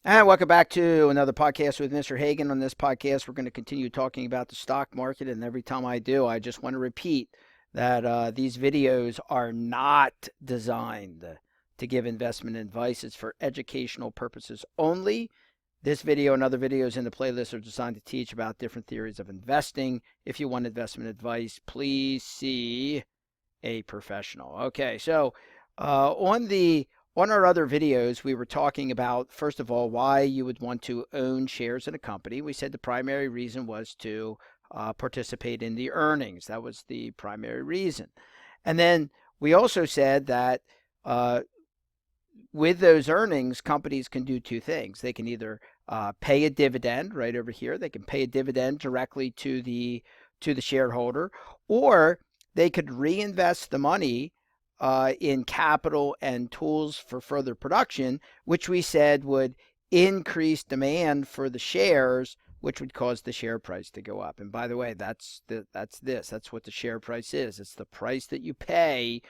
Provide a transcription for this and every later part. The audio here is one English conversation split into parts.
And welcome back to another podcast with Mr. Hagan. On this podcast, we're going to continue talking about the stock market. And every time I do, I just want to repeat that these videos are not designed to give investment advice. It's for educational purposes only. This video and other videos in the playlist are designed to teach about different theories of investing. If you want investment advice, please see a professional. Okay, so on our other videos, we were talking about, first of all, why you would want to own shares in a company. We said the primary reason was to participate in the earnings. That was the primary reason. And then we also said that uh, with those earnings, companies can do two things. They can either pay a dividend right over here. They can pay a dividend directly to the shareholder, or they could reinvest the money in capital and tools for further production, which we said would increase demand for the shares, which would cause the share price to go up. And by the way, that's what the share price is. It's the price that you pay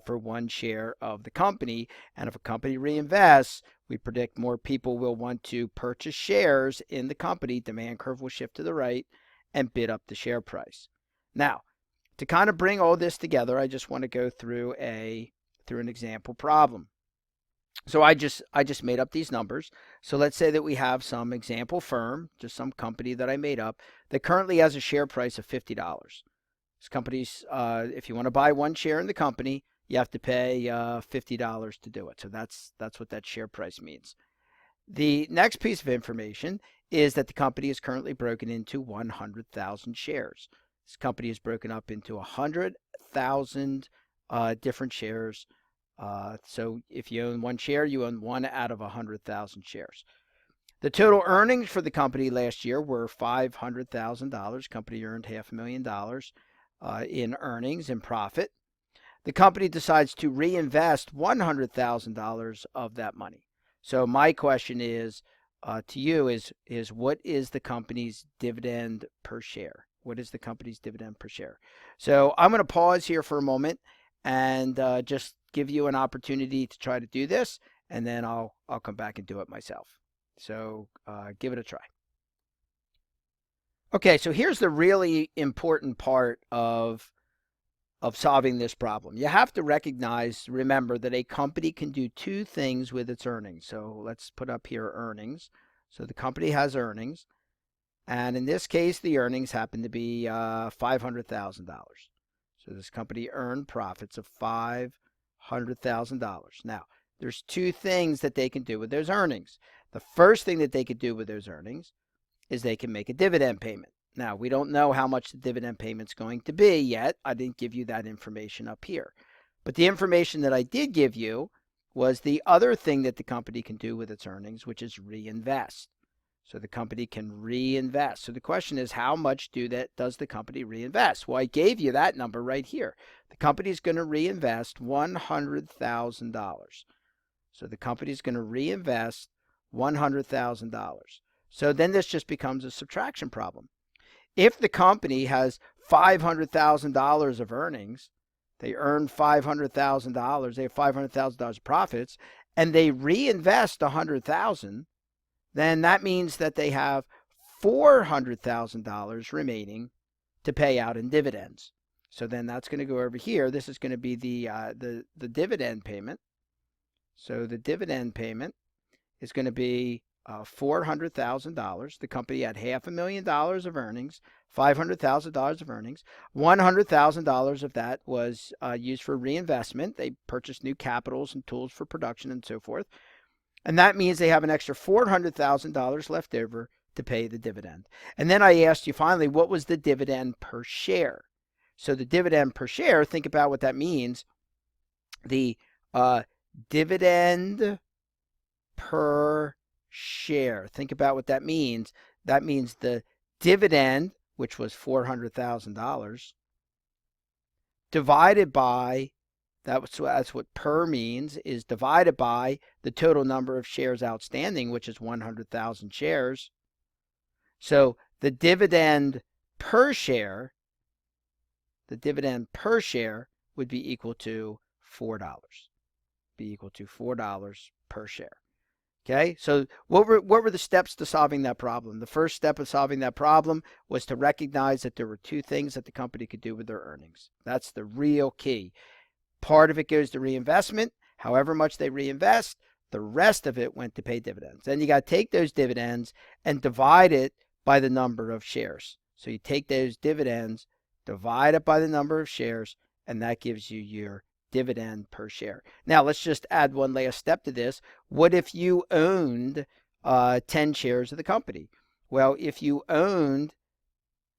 for one share of the company. And if a company reinvests, we predict more people will want to purchase shares in the company. Demand curve will shift to the right and bid up the share price. Now, to kind of bring all this together, I just want to go through an example problem. So I just made up these numbers. So let's say that we have some example firm, just some company that I made up, that currently has a share price of $50. This company's, if you want to buy one share in the company, you have to pay $50 to do it. So that's what that share price means. The next piece of information is that the company is currently broken into 100,000 shares. This company is broken up into 100,000 different shares. So if you own one share, you own one out of 100,000 shares. The total earnings for the company last year were $500,000. Company earned $500,000 in earnings and profit. The company decides to reinvest $100,000 of that money. So my question is to you is what is the company's dividend per share? What is the company's dividend per share? So I'm going to pause here for a moment and just give you an opportunity to try to do this, and then I'll come back and do it myself. So give it a try. Okay, so here's the really important part of solving this problem. You have to remember that a company can do two things with its earnings. So let's put up here earnings. So the company has earnings, and in this case, the earnings happen to be $500,000. So this company earned profits of $500,000. Now, there's two things that they can do with those earnings. The first thing that they could do with those earnings is they can make a dividend payment. Now, we don't know how much the dividend payment's going to be yet. I didn't give you that information up here. But the information that I did give you was the other thing that the company can do with its earnings, which is reinvest. So the company can reinvest. So the question is, how much does the company reinvest? Well, I gave you that number right here. The company is going to reinvest $100,000. So the company is going to reinvest $100,000. So then this just becomes a subtraction problem. If the company has $500,000 of earnings, they earn $500,000, they have $500,000 of profits, and they reinvest $100,000, then that means that they have $400,000 remaining to pay out in dividends. So then that's going to go over here. This is going to be the dividend payment. So the dividend payment is going to be $400,000. The company had $500,000 of earnings, $500,000 of earnings. $100,000 of that was used for reinvestment. They purchased new capitals and tools for production and so forth. And that means they have an extra $400,000 left over to pay the dividend. And then I asked you finally, what was the dividend per share? So the dividend per share, think about what that means. The dividend per share. Think about what that means. That means the dividend, which was $400,000, divided by, that's what per means, is divided by the total number of shares outstanding, which is 100,000 shares. So the dividend per share would be equal to $4. Be equal to $4 per share. Okay, so what were the steps to solving that problem? The first step of solving that problem was to recognize that there were two things that the company could do with their earnings. That's the real key. Part of it goes to reinvestment. However much they reinvest, the rest of it went to pay dividends. Then you got to take those dividends and divide it by the number of shares. So you take those dividends, divide it by the number of shares, and that gives you your dividend per share. Now, let's just add one last step to this. What if you owned 10 shares of the company? Well, if you owned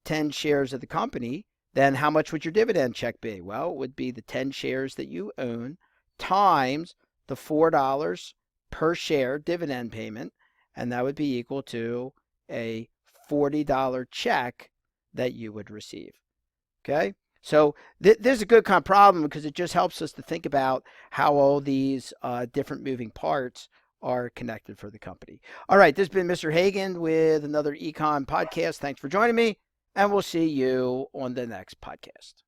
10 shares of the company, then how much would your dividend check be? Well, it would be the 10 shares that you own times the $4 per share dividend payment, and that would be equal to a $40 check that you would receive. Okay? So this is a good kind of problem because it just helps us to think about how all these different moving parts are connected for the company. All right, this has been Mr. Hagan with another Econ podcast. Thanks for joining me, and we'll see you on the next podcast.